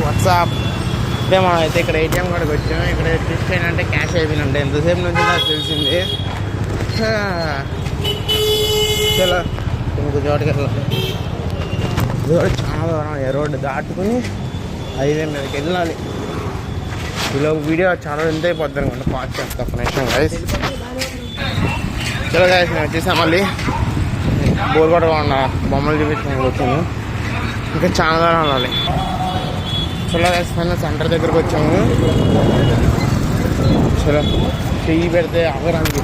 WhatsApp అంటే మనం అయితే ఇక్కడ ఏటీఎం కాడికి వచ్చాము. ఇక్కడ ట్విస్ట్ ఏంటంటే క్యాష్ అయిపోయినంటే ఎంతసేపు నుంచి నాకు తెలిసింది. చలో ఇంకొక చోటుకి వెళ్ళాలి. ఇది చాలా దూరం, ఏ రోడ్డు దాటుకుని హైవే మీదకి వెళ్ళాలి. ఇలా వీడియో చాలా ఎంత అయిపోద్ది అనుకోండి, పాస్ చేస్తా ఒక నిమిషం గైస్. చలో గైస్ నేను వచ్చేసాను. మళ్ళీ బోర్ కూడా ఉన్న బొమ్మలు చూపించాను వచ్చాను. ఇంకా చాలా దూరం వెళ్ళాలి. చలో గైస్ సెంటర్ దగ్గరకు వచ్చాము. చలో చెయ్యి పెడితే ఆగడానికి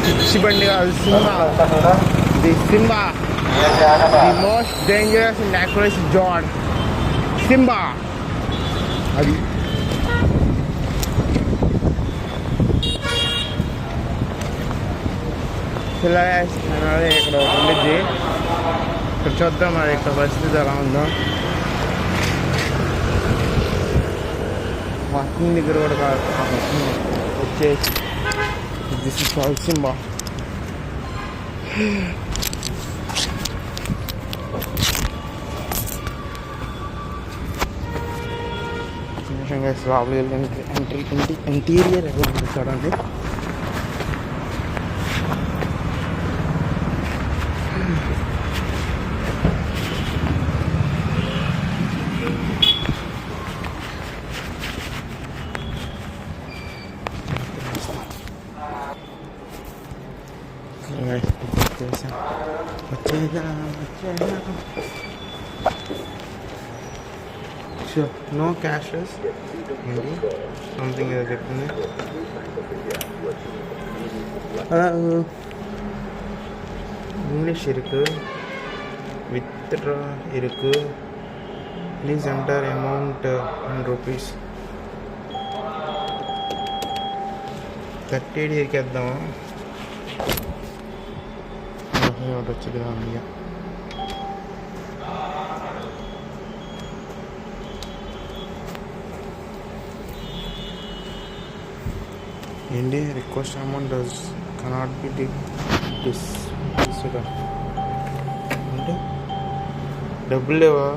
పిచ్చి బండి కాదు, Simba. The Simba, the most dangerous and accurate John Simba. అది అదే ఇక్కడ ఉండిద్ది. ఇక్కడ చూద్దాం మరి ఇక్కడ పరిస్థితి ఎలా ఉందో. వాకింగ్ దగ్గర కూడా కాదు, వచ్చేసి దిస్ ఇస్ ఆల్ సింబా. లోపలికి వెళ్ళి ఇంటీరియర్ ఎలా ఉంది చూడండి. నో క్యాషెస్ సంథింగ్ ఏదో చెప్తుంది. ఇంగ్లీష్ ఇరుకు, విత్డ్రా ఇరుకు, ప్లీజ్ ఎంటర్ అమౌంట్ ₹100. 30 ఇరికేద్దాము. ఒకటి వచ్చింది ఇక ఏంటి request amount does cannot be డిస్డ్ అంటే డబ్బులు లేవా?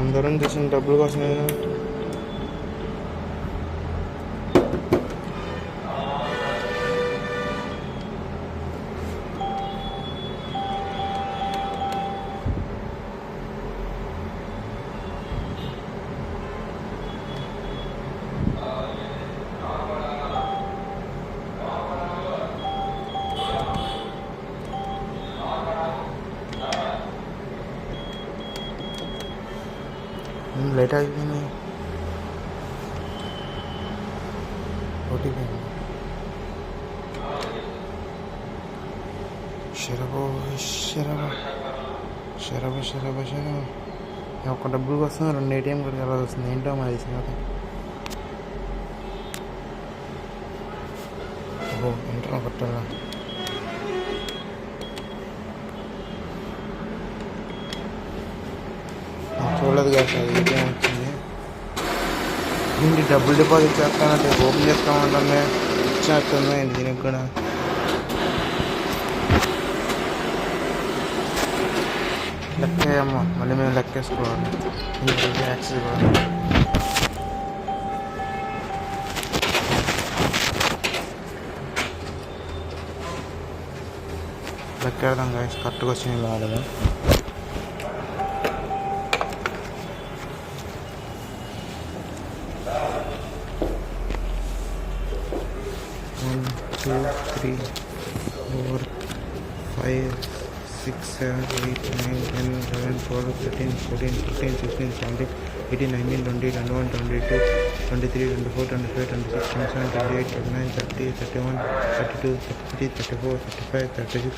అందరం చేసిన డబ్బుల కోసమే. లేట్ అయిపోయింది. ఓటీపీ ఒక్క డబ్బుల కోసం 2 ATM కూడా వెళ్ళాల్సి వస్తుంది. ఏంటో మరి సంగతి. ఇంట్లో కొట్టాలా? చూడలేదు కదా సార్, ఏటీఎం వచ్చింది. దీనికి డబ్బులు డిపాజిట్ చేస్తానంటే ఓపెన్ చేస్తామంటే ఇచ్చేస్తుందా ఏంటి దీనికి కూడా? లెక్కేయమ్మా, మళ్ళీ మేము లెక్కేసుకోవాలి. ఇంటికి యాక్సెస్ కూడా లెక్కేద్దాం గాయస్. కరెక్ట్గా వచ్చింది కాదు. One, 2, 3, 4, 5, 6, 7, 8, 9, 10, 11, 12, 13, 14, 15, 16, 17, 18, 19, 20, 21, 22, 23, 24, 25, 26, 27, 28, 29, 30, 31, 32, 33, 34, 35, 36,